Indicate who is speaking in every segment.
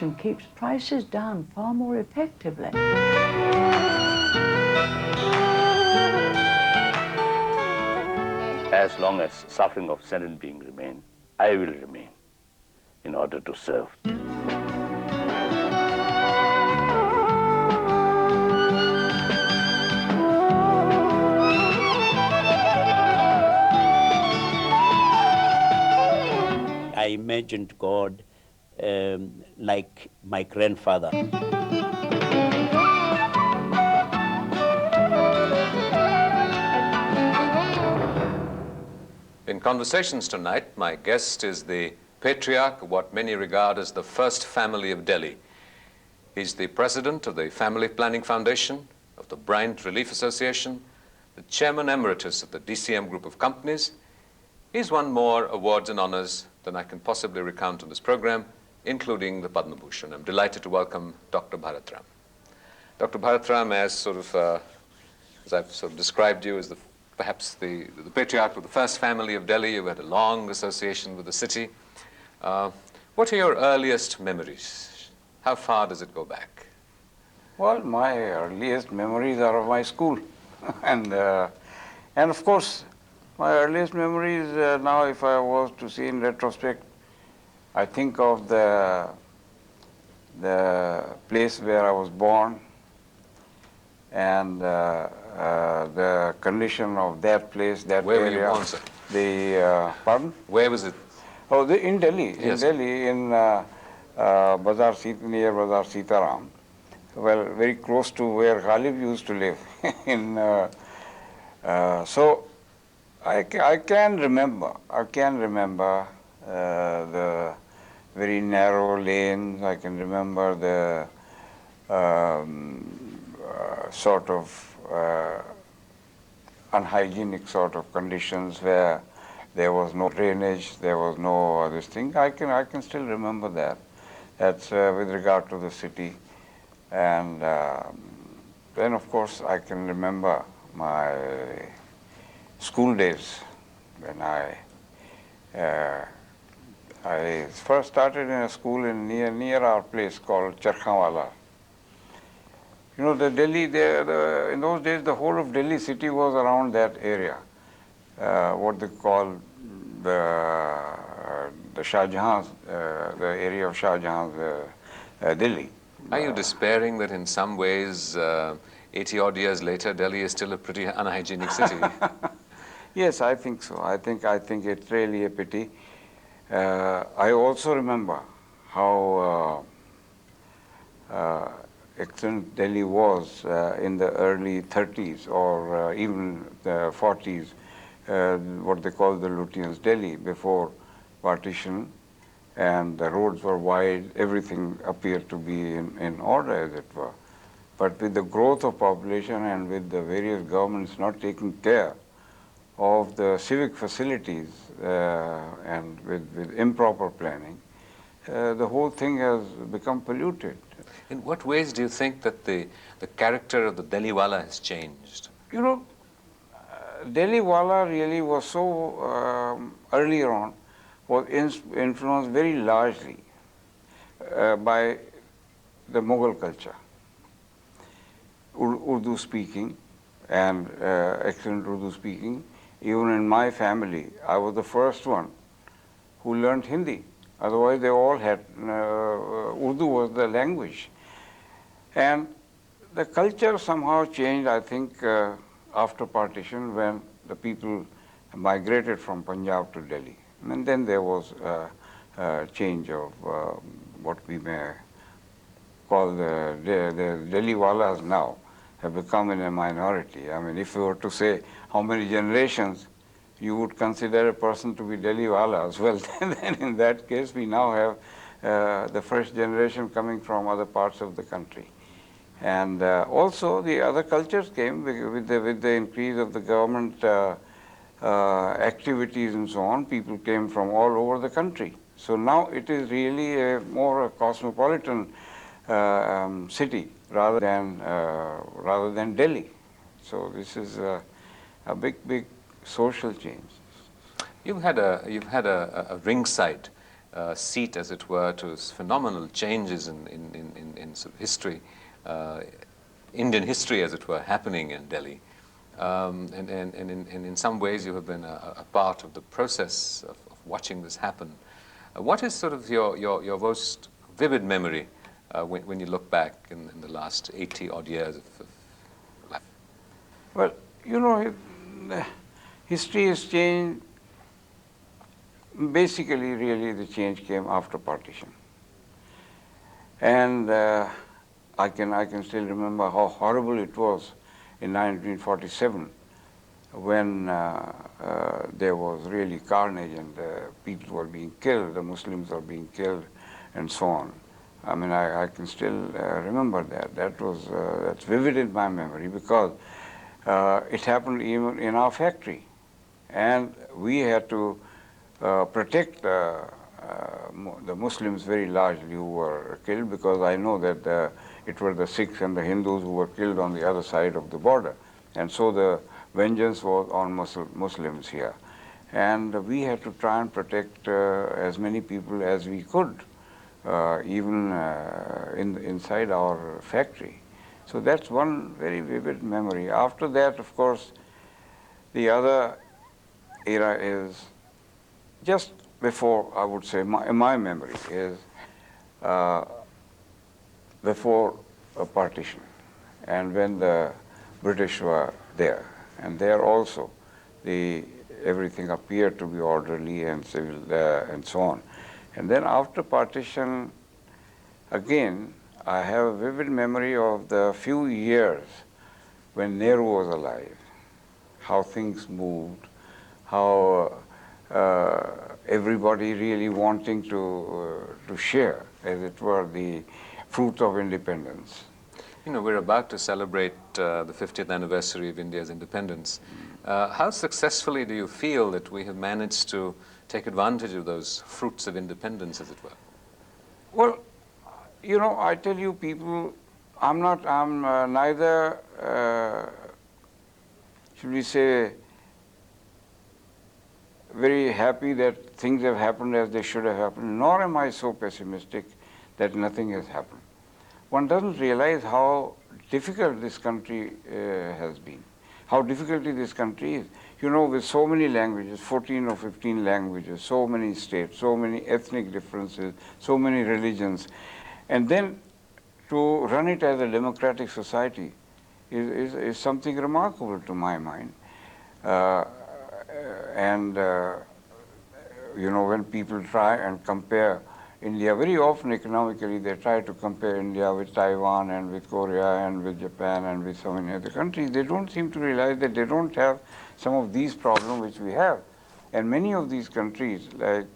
Speaker 1: partition keeps prices down far more effectively.
Speaker 2: As long as suffering of sentient being remain, I will remain in order to serve.
Speaker 3: I imagined God like my grandfather.
Speaker 4: In Conversations tonight, my guest is the patriarch of what many regard as the first family of Delhi. He's the president of the Family Planning Foundation, of the Bryant Relief Association, the chairman emeritus of the DCM Group of companies. He's won more awards and honors than I can possibly recount on this program, including the Padma Bhushan. I'm delighted to welcome Dr. Bharat Ram. Dr. Bharat Ram, as I've sort of described you as perhaps the patriarch of the first family of Delhi. You've had a long association with the city. What are your earliest memories? How far does it go back?
Speaker 5: Well, my earliest memories are of my school. and of course, my earliest memories now, if I was to see in retrospect, I think of the place where I was born and the condition of that place, that
Speaker 4: Where
Speaker 5: area.
Speaker 4: were you born, sir?
Speaker 5: Pardon?
Speaker 4: Where was it?
Speaker 5: Oh, in Delhi.
Speaker 4: Yes.
Speaker 5: In Delhi, in near Bazar Sitaram. Well, very close to where Ghalib used to live. So I can remember the very narrow lanes. I can remember the sort of unhygienic sort of conditions where there was no drainage, there was no this thing. I can still remember that. That's with regard to the city. And then, of course, I can remember my school days when I first started in a school near our place called Charkhanwala. You know, the Delhi, in those days, the whole of Delhi city was around that area, what they call the Shah Jahan's, the area of Shah Jahan's Delhi.
Speaker 4: Are you despairing that in some ways, 80 odd years later, Delhi is still a pretty unhygienic city?
Speaker 5: Yes, I think so. I think it's really a pity. I also remember how excellent Delhi was in the early 30s or even the 40s, what they call the Lutyens' Delhi, before partition, and the roads were wide, everything appeared to be in order, as it were. But with the growth of population and with the various governments not taking care of the civic facilities and with improper planning, the whole thing has become polluted.
Speaker 4: In what ways do you think that the character of the Delhiwala has changed?
Speaker 5: You know, Delhiwala really was so, earlier on, was influenced very largely by the Mughal culture. Urdu speaking and excellent Urdu speaking. Even in my family, I was the first one who learned Hindi. Otherwise, they all had, Urdu was the language. And the culture somehow changed, I think, after partition, when the people migrated from Punjab to Delhi. And then there was a change of what we may call the Delhiwalas now have become in a minority. I mean, if you were to say how many generations you would consider a person to be Delhiwalas, well, then in that case, we now have the first generation coming from other parts of the country. And also the other cultures came with the increase of the government activities and so on. People came from all over the country. So now it is really more a cosmopolitan city rather than Delhi. So this is a big social change.
Speaker 4: You've had a ringside seat, as it were, to phenomenal changes in sort of history, Indian history, as it were, happening in Delhi. And in some ways you have been a part of the process of watching this happen. What is sort of your most vivid memory when you look back in the last 80-odd years of life?
Speaker 5: Well, you know, history has changed. Basically, really, the change came after partition. And I can still remember how horrible it was in 1947 when there was really carnage and people were being killed, the Muslims were being killed, and so on. I mean, I can still remember that. That's vivid in my memory because it happened even in our factory. And we had to protect the Muslims very largely who were killed, because I know that it were the Sikhs and the Hindus who were killed on the other side of the border. And so the vengeance was on Muslims here. And we had to try and protect as many people as we could, even inside our factory. So that's one very vivid memory. After that, of course, the other era is just before, I would say, in my memory, is before a partition, and when the British were there. And there also, everything appeared to be orderly and civil and so on. And then after partition, again, I have a vivid memory of the few years when Nehru was alive, how things moved, how everybody really wanting to share, as it were, the fruits of independence.
Speaker 4: You know, we're about to celebrate the 50th anniversary of India's independence. How successfully do you feel that we have managed to take advantage of those fruits of independence, as it were?
Speaker 5: Well, you know, I tell you people, I'm neither, should we say, very happy that things have happened as they should have happened, nor am I so pessimistic that nothing has happened. One doesn't realize how difficult this country has been, how difficult this country is. You know, with so many languages, 14 or 15 languages, so many states, so many ethnic differences, so many religions, and then to run it as a democratic society is something remarkable to my mind. You know, when people try and compare India, very often economically they try to compare India with Taiwan and with Korea and with Japan and with so many other countries. They don't seem to realize that they don't have some of these problems which we have. And many of these countries, like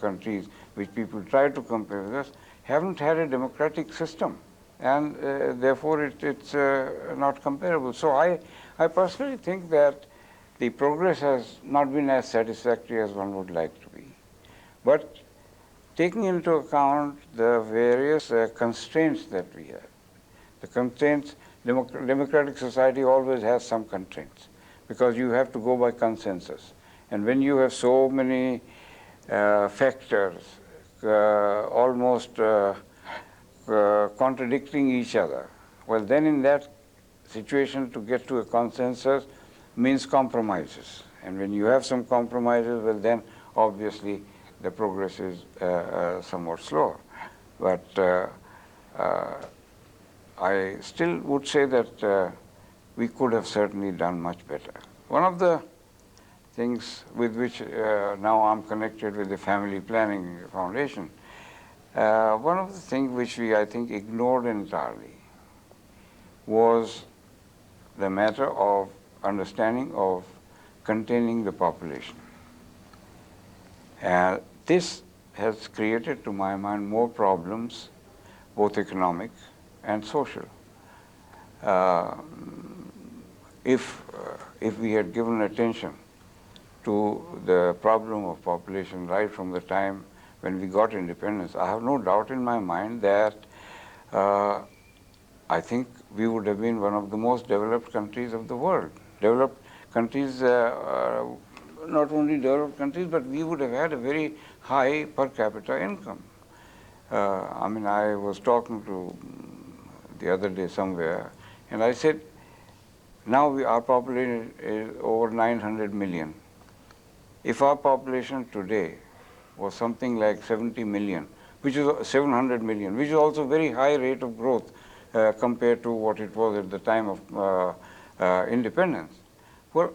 Speaker 5: countries which people try to compare with us, haven't had a democratic system. And therefore it's not comparable. So I personally think that the progress has not been as satisfactory as one would like to be. But taking into account the various constraints that we have, the constraints, democratic society always has some constraints because you have to go by consensus. And when you have so many factors almost contradicting each other, well, then in that situation to get to a consensus means compromises. And when you have some compromises, well, then obviously the progress is somewhat slower. But I still would say that we could have certainly done much better. One of the things with which now I'm connected with the Family Planning Foundation, one of the things which we, I think, ignored entirely was the matter of understanding of containing the population. And this has created, to my mind, more problems, both economic and social. If we had given attention to the problem of population right from the time when we got independence, I have no doubt in my mind that I think we would have been one of the most developed countries of the world. Developed countries, not only developed countries, but we would have had a very high per capita income. I mean, I was talking to the other day somewhere, and I said, now our population is over 900 million. If our population today was something like 70 million, which is 700 million, which is also a very high rate of growth compared to what it was at the time of independence. Well,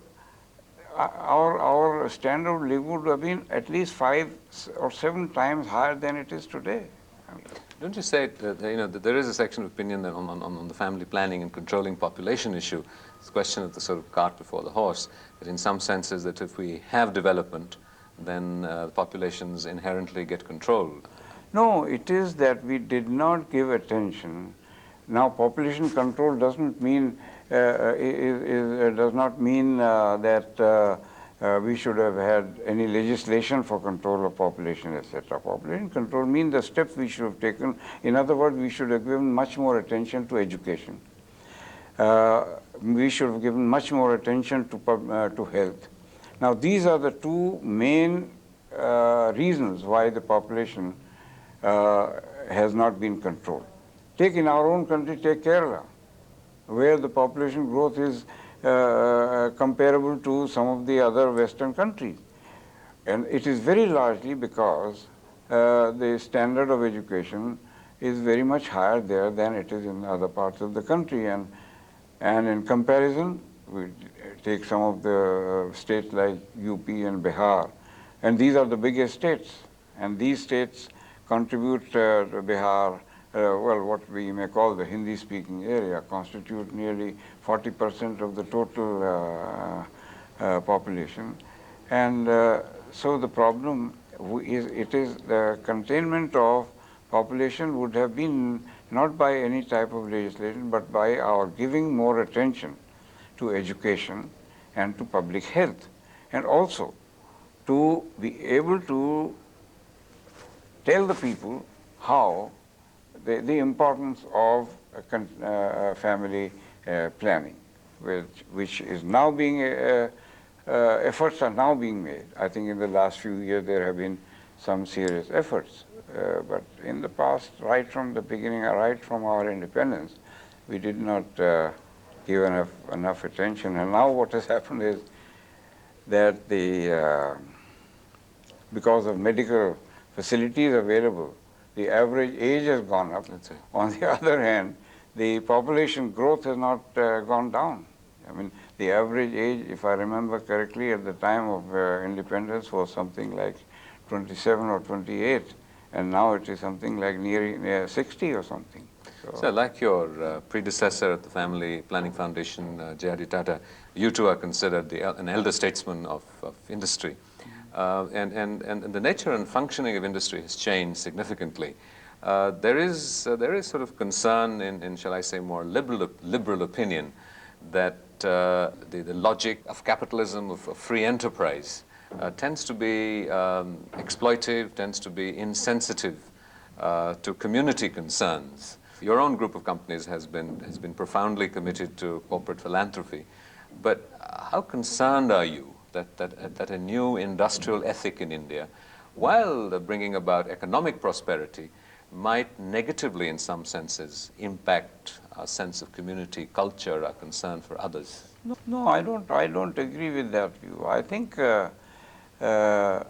Speaker 5: our standard of living would have been at least 5 or 7 times higher than it is today.
Speaker 4: Don't you say that, that there is a section of opinion that on the family planning and controlling population issue, this question of the sort of cart before the horse, that in some senses that if we have development, then populations inherently get controlled?
Speaker 5: No, it is that we did not give attention. Now, population control doesn't mean does not mean that we should have had any legislation for control of population, etc. Population control means the steps we should have taken. In other words, we should have given much more attention to education. We should have given much more attention to health. Now, these are the two main reasons why the population has not been controlled. Take in our own country, take Kerala, where the population growth is comparable to some of the other Western countries. And it is very largely because the standard of education is very much higher there than it is in other parts of the country. And in comparison, we take some of the states like UP and Bihar, and these are the biggest states. And these states contribute to Bihar, well, what we may call the Hindi-speaking area, constitute nearly 40% of the total population. And so the problem is, the containment of population would have been not by any type of legislation, but by our giving more attention to education and to public health, and also to be able to tell the people how the importance of family planning, which is now being, efforts are now being made. I think in the last few years there have been some serious efforts, but in the past, right from the beginning, right from our independence, we did not give enough attention. And now what has happened is that because of medical facilities available, the average age has gone up.
Speaker 4: That's right.
Speaker 5: On the other hand, the population growth has not gone down. I mean, the average age, if I remember correctly, at the time of independence was something like 27 or 28, and now it is something like near 60 or something.
Speaker 4: So like your predecessor at the Family Planning Foundation, J.R.D. Tata, you too are considered an elder statesman of industry. And the nature and functioning of industry has changed significantly. There is sort of concern in shall I say, more liberal opinion that the logic of capitalism, of free enterprise, tends to be exploitive, tends to be insensitive to community concerns. Your own group of companies has been profoundly committed to corporate philanthropy, but how concerned are you that a new industrial ethic in India, while bringing about economic prosperity, might negatively, in some senses, impact our sense of community, culture, our concern for others?
Speaker 5: No, I don't agree with that view. I think the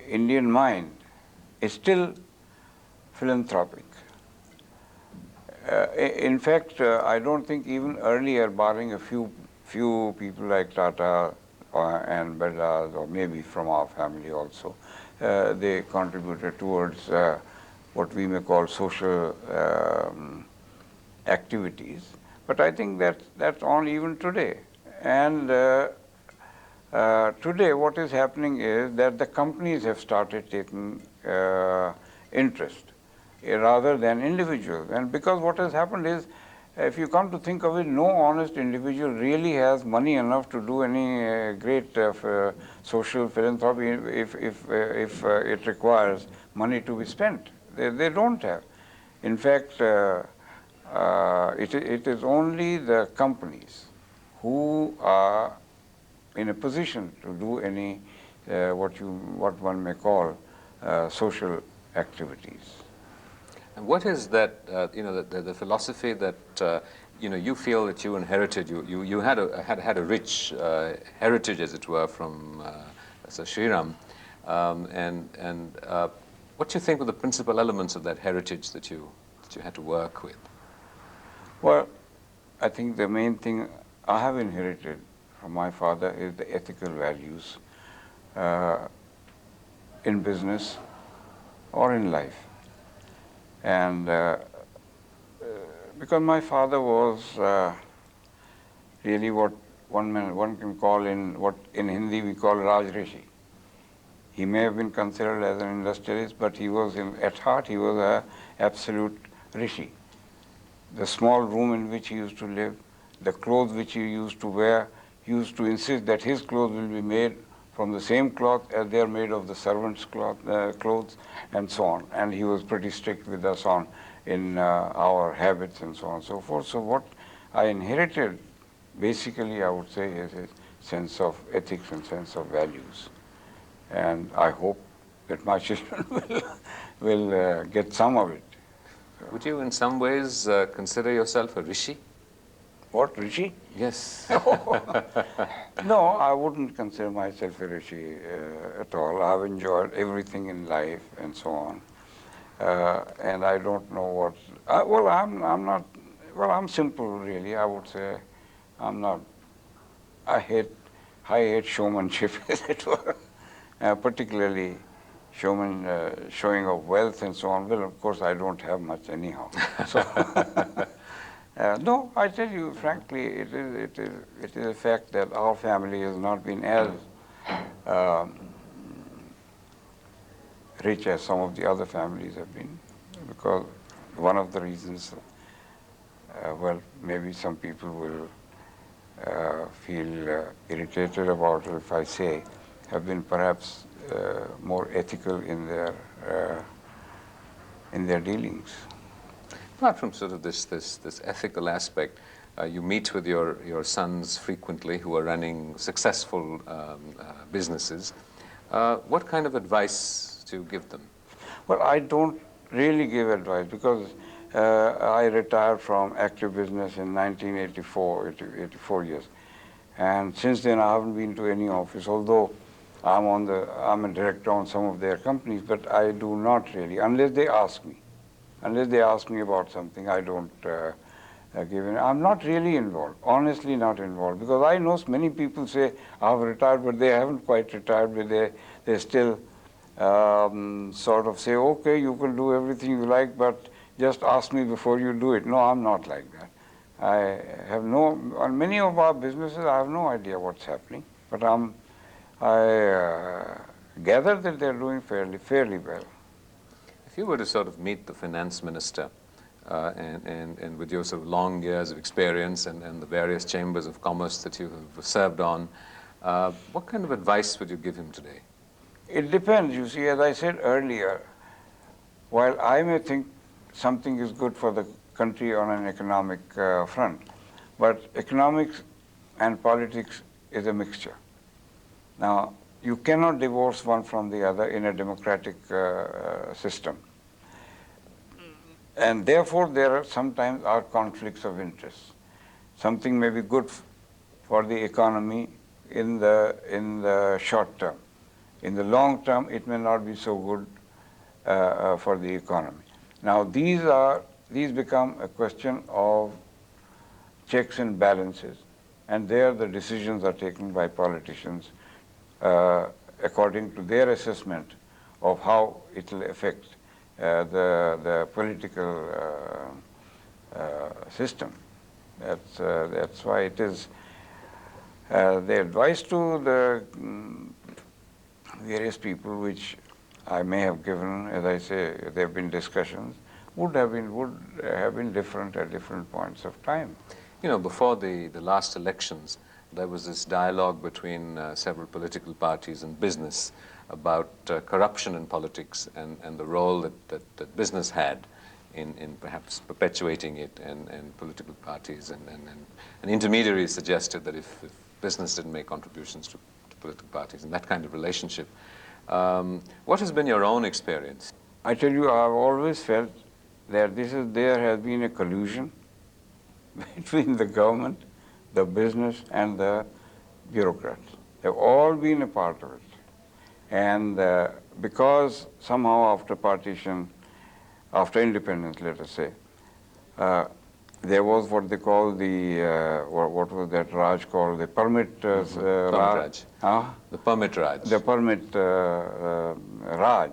Speaker 5: Indian mind is still philanthropic. In fact, I don't think even earlier, barring a few people like Tata and Birlas, or maybe from our family also, they contributed towards what we may call social activities. But I think that's on even today. And today what is happening is that the companies have started taking interest rather than individuals. And because what has happened is, if you come to think of it, no honest individual really has money enough to do any great social philanthropy if it requires money to be spent. They don't have. In fact, it is only the companies who are in a position to do any what one may call social activities.
Speaker 4: And what is that, the philosophy that, you feel that you inherited? You had a rich heritage, as it were, from Sir Shriram. What do you think were the principal elements of that heritage that you had to work with?
Speaker 5: Well, I think the main thing I have inherited from my father is the ethical values in business or in life. And because my father was really what one can call what in Hindi we call Raj Rishi. He may have been considered as an industrialist, but he was at heart he was an absolute rishi. The small room in which he used to live, the clothes which he used to wear, he used to insist that his clothes will be made from the same cloth as they are made of the servants' clothes, and so on. And he was pretty strict with us in our habits and so on and so forth. So what I inherited, basically, I would say, is a sense of ethics and sense of values. And I hope that my children will get some of it.
Speaker 4: Would you, in some ways, consider yourself a rishi?
Speaker 5: What, rishi?
Speaker 4: Yes.
Speaker 5: No, I wouldn't consider myself a rishi at all. I've enjoyed everything in life and so on. And I don't know what. I'm not. Well, I'm simple, really. I would say, I'm not. I hate showmanship, as it were. Particularly showing of wealth and so on. Well, of course, I don't have much anyhow. So, no, I tell you frankly, it is a fact that our family has not been as rich as some of the other families have been, because one of the reasons, well, maybe some people will feel irritated about it if I say, have been perhaps more ethical in their dealings.
Speaker 4: Apart from sort of this ethical aspect, you meet with your sons frequently who are running successful businesses. What kind of advice do you give them?
Speaker 5: Well, I don't really give advice because I retired from active business in 84 years. And since then I haven't been to any office, although I'm a director on some of their companies, but I do not really, unless they ask me. Unless they ask me about something, I don't give in. I'm not really involved, honestly not involved, because I know many people say, I've retired, but they haven't quite retired, but they still sort of say, okay, you can do everything you like, but just ask me before you do it. No, I'm not like that. I have on many of our businesses, I have no idea what's happening, but I gather that they're doing fairly well.
Speaker 4: If you were to sort of meet the finance minister, and with your sort of long years of experience and the various chambers of commerce that you have served on, what kind of advice would you give him today?
Speaker 5: It depends. You see, as I said earlier, while I may think something is good for the country on an economic front, but economics and politics is a mixture. Now, you cannot divorce one from the other in a democratic system. And therefore, there sometimes are conflicts of interest. Something may be good for the economy in the short term. In the long term, it may not be so good for the economy. Now, these become a question of checks and balances, and there the decisions are taken by politicians according to their assessment of how it will affect the political system. That's why it is the advice to the various people which I may have given, as I say, there have been discussions, would have been different at different points of time.
Speaker 4: You know, before the last elections, there was this dialogue between several political parties and business about corruption in politics and the role that business had in perhaps perpetuating it, and political parties and intermediaries suggested that if business didn't make contributions to political parties and that kind of relationship. What has been your own experience?
Speaker 5: I tell you, I've always felt that there has been a collusion between the government, the business, and the bureaucrats. They've all been a part of it. And because somehow after partition, after independence, let us say, there was what they call the, what was that Raj called, the permit
Speaker 4: Raj. The permit Raj.
Speaker 5: The permit Raj.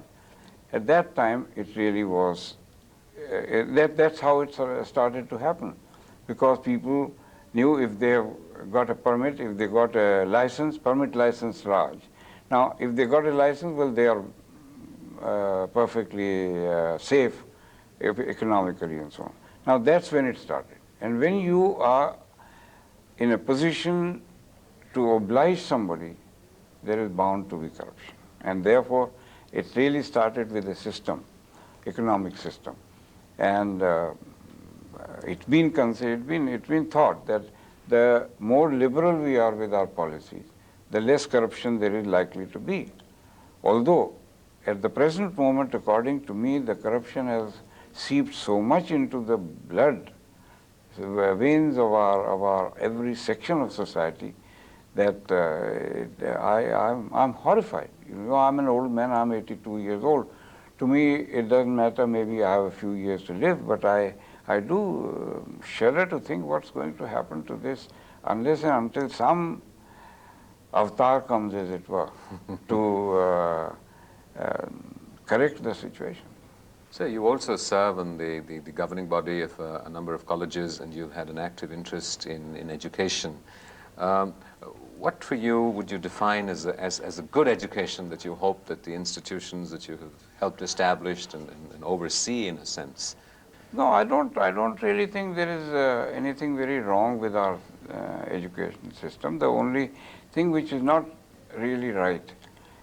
Speaker 5: At that time, it really was, that's how it started to happen. Because people knew if they got a permit, if they got a license, permit license Raj. Now, if they got a license, well, they are perfectly safe economically and so on. Now, that's when it started. And when you are in a position to oblige somebody, there is bound to be corruption. And therefore, it really started with a system, economic system. And it's been thought that the more liberal we are with our policies, the less corruption there is likely to be. Although, at the present moment, according to me, the corruption has seeped so much into the blood, the veins of our every section of society, that I'm horrified. You know, I'm an old man, I'm 82 years old. To me, it doesn't matter, maybe I have a few years to live, but I do shudder to think what's going to happen to this unless and until some avatar comes, as it were, to correct the situation.
Speaker 4: So you also serve on the governing body of a number of colleges, and you've had an active interest in education. What for you would you define as a good education that you hope that the institutions that you have helped establish and oversee, in a sense?
Speaker 5: No, I don't really think there is anything very wrong with our education system. The only thing which is not really right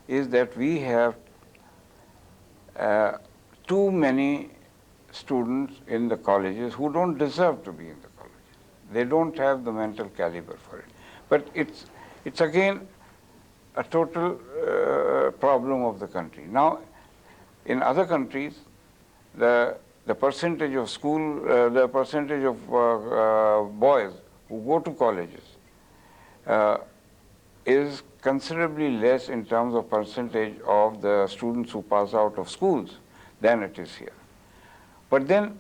Speaker 5: is that we have too many students in the colleges who don't deserve to be in the colleges. They don't have the mental caliber for it. But it's again a total problem of the country. Now, in other countries, the percentage of the percentage of boys who go to colleges is considerably less in terms of percentage of the students who pass out of schools than it is here. But then,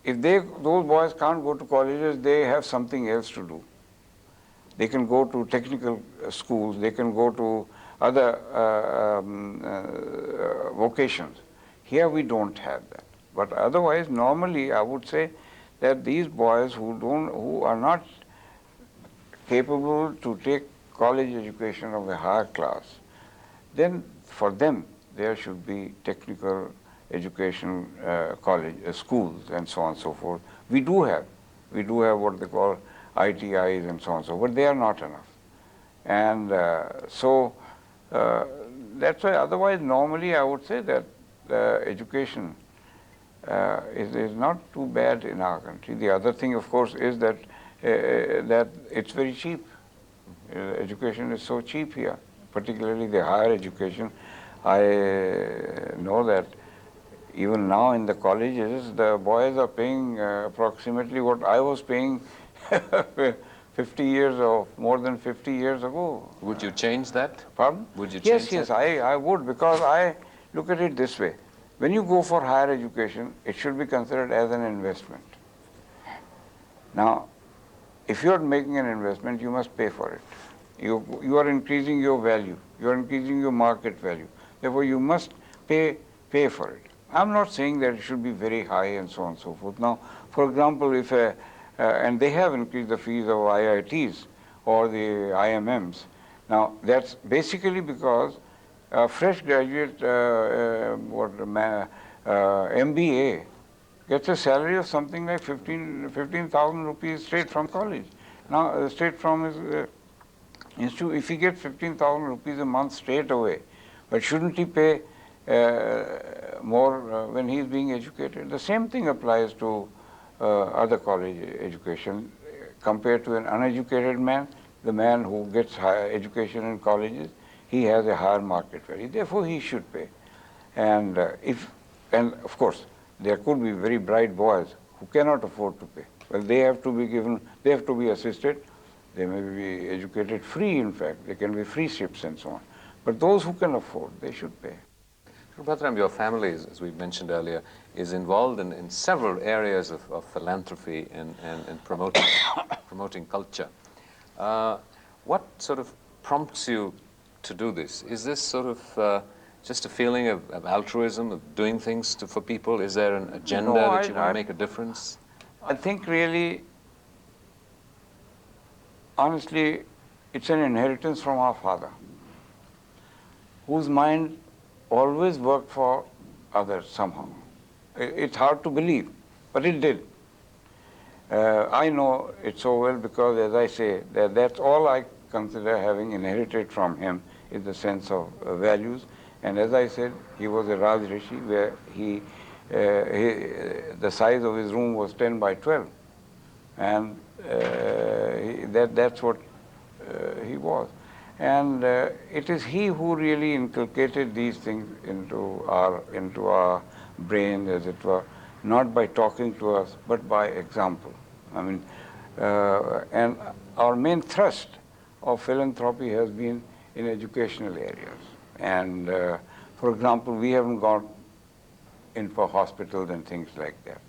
Speaker 5: if those boys can't go to colleges, they have something else to do. They can go to technical schools, they can go to other vocations. Here we don't have that. But otherwise, normally I would say that these boys who are not capable to take college education of a higher class, then for them there should be technical education college schools and so on and so forth. We do have what they call ITIs and so on and so forth, but they are not enough. And so that's why otherwise normally I would say that education is not too bad in our country. The other thing, of course, is that that it's very cheap. Education is so cheap here, particularly the higher education. I know that even now in the colleges, the boys are paying approximately what I was paying 50 years or more than 50 years ago.
Speaker 4: Would you change that?
Speaker 5: Pardon?
Speaker 4: Would you change that?
Speaker 5: Yes, I would, because I look at it this way. When you go for higher education, it should be considered as an investment. Now, if you are making an investment, you must pay for it. You are increasing your value. You are increasing your market value. Therefore, you must pay for it. I'm not saying that it should be very high and so on and so forth. Now, for example, if and they have increased the fees of IITs or the IMMs. Now, that's basically because a fresh graduate, MBA, gets a salary of something like 15,000 rupees straight from college. Now, straight from his institute, if he gets 15,000 rupees a month straight away, but shouldn't he pay more when he is being educated? The same thing applies to other college education. Compared to an uneducated man, the man who gets higher education in colleges, he has a higher market value. Therefore, he should pay. And and of course, there could be very bright boys who cannot afford to pay. Well, they have to be given, they have to be assisted. They may be educated free, in fact. They can be free ships and so on. But those who can afford, they should pay.
Speaker 4: Bharat Ram, your family, as we mentioned earlier, is involved in several areas of philanthropy and promoting, promoting culture. What sort of prompts you to do this? Is this sort of just a feeling of altruism, of doing things for people? Is there an agenda that you want to make a difference?
Speaker 5: I think really, honestly, it's an inheritance from our father, whose mind always worked for others somehow. It's hard to believe, but it did. I know it so well because, as I say, that's all I consider having inherited from him is the sense of values. And as I said, he was a Raj Rishi where the size of his room was 10 by 12. And that's what he was. And it is he who really inculcated these things into our brain, as it were, not by talking to us, but by example. I mean, and our main thrust of philanthropy has been in educational areas. And for example, we haven't gone in for hospitals and things like that,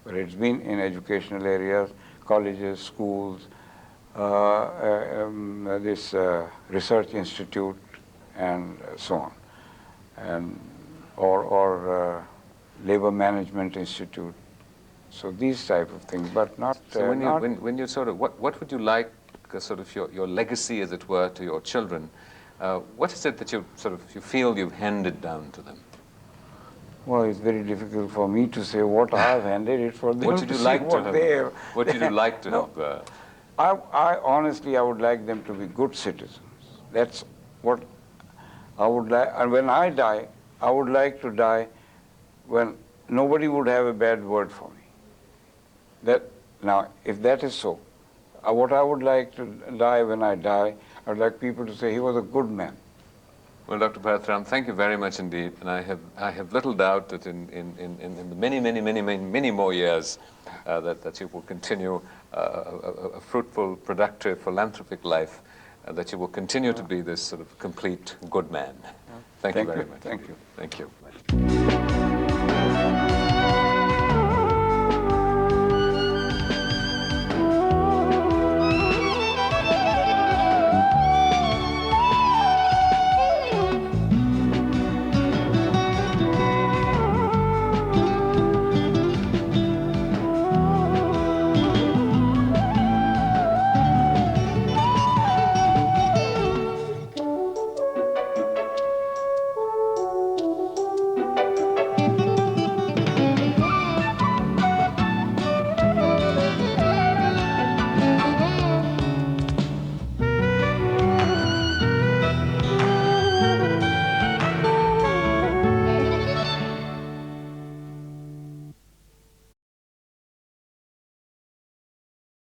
Speaker 5: but it's been in educational areas, colleges, schools, this research institute, and so on, and or labor management institute. So these type of things, but not.
Speaker 4: So when you sort of, what would you like, sort of your legacy, as it were, to your children? What is it that you feel you've handed down to them?
Speaker 5: Well, it's very difficult for me to say what I've handed it for them.
Speaker 4: What would you like to have? What would you like to have?
Speaker 5: I honestly, I would like them to be good citizens. That's what I would like. And when I die, I would like to die when nobody would have a bad word for me. Now, if that is so, what I would like to die when I die, I would like people to say he was a good man.
Speaker 4: Well, Dr. Bharat Ram, thank you very much indeed, and I have little doubt that in the many more years that you will continue a fruitful, productive, philanthropic life, that you will continue to be this sort of complete good man. Thank you very much.
Speaker 5: Thank you.
Speaker 4: Thank you.